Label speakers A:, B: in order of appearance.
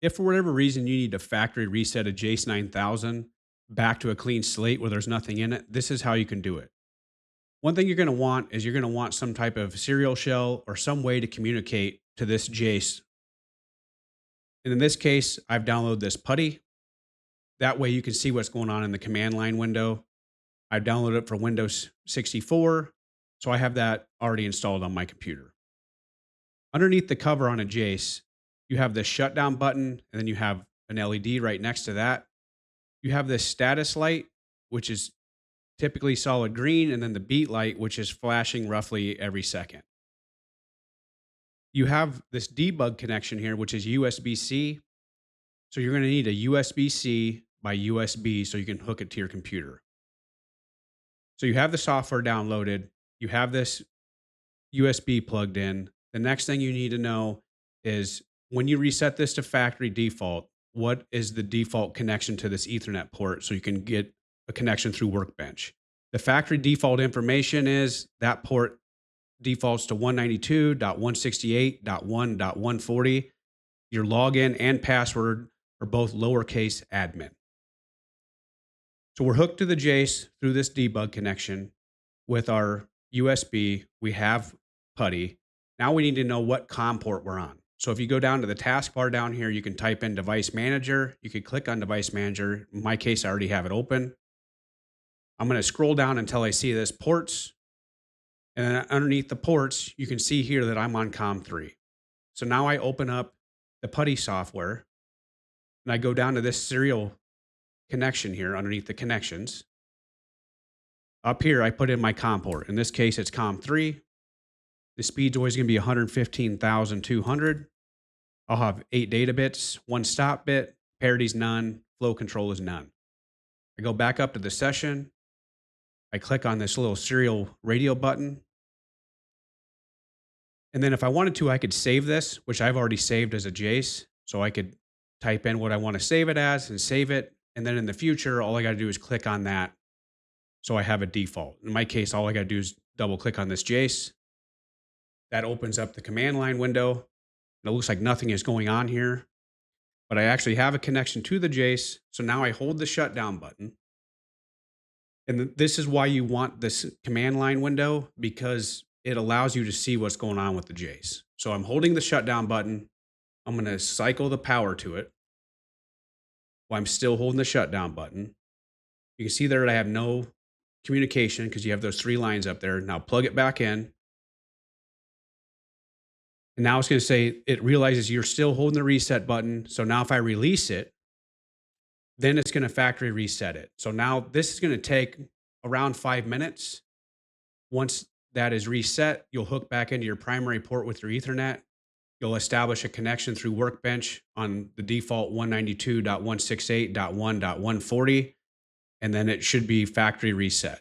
A: If for whatever reason you need to factory reset a JACE 9000 back to a clean slate where there's nothing in it, this is how you can do it. One thing you're going to want is you're going to want some type of serial shell or some way to communicate to this JACE. And in this case, I've downloaded this putty. That way you can see what's going on in the command line window. I've downloaded it for Windows 64, so I have that already installed on my computer. Underneath the cover on a JACE, you have this shutdown button, and then you have an LED right next to that. You have this status light, which is typically solid green, and then the beat light, which is flashing roughly every second. You have this debug connection here, which is USB-C. So you're going to need a USB-C by USB so you can hook it to your computer. So you have the software downloaded, you have this USB plugged in. The next thing you need to know is when you reset this to factory default, what is the default connection to this Ethernet port so you can get a connection through Workbench. The factory default information is that port defaults to 192.168.1.140. Your login and password are both lowercase admin. So we're hooked to the JACE through this debug connection with our USB. We have PuTTY. Now we need to know what COM port we're on. So if you go down to the taskbar down here, you can type in Device Manager. You could click on Device Manager. In my case, I already have it open. I'm going to scroll down until I see this ports. And then underneath the ports, you can see here that I'm on COM3. So now I open up the PuTTY software and I go down to this serial connection here underneath the connections. Up here, I put in my COM port. In this case, it's COM3. The speed's always going to be 115,200. I'll have 8 data bits, 1 stop bit, parity's none, flow control is none. I go back up to the session. I click on this little serial radio button. And then if I wanted to, I could save this, which I've already saved as a JACE. So I could type in what I want to save it as and save it. And then in the future, all I got to do is click on that. So I have a default. In my case, all I got to do is double click on this JACE. That opens up the command line window. And it looks like nothing is going on here, but I actually have a connection to the JACE. So now I hold the shutdown button. And this is why you want this command line window, because it allows you to see what's going on with the JACE. So I'm holding the shutdown button. I'm going to cycle the power to it while I'm still holding the shutdown button. You can see there that I have no communication because you have those 3 lines up there. Now plug it back in. And now it's going to say it realizes you're still holding the reset button. So now if I release it, then it's going to factory reset it. So now this is going to take around 5 minutes. Once that is reset, you'll hook back into your primary port with your Ethernet. You'll establish a connection through Workbench on the default 192.168.1.140, and then it should be factory reset.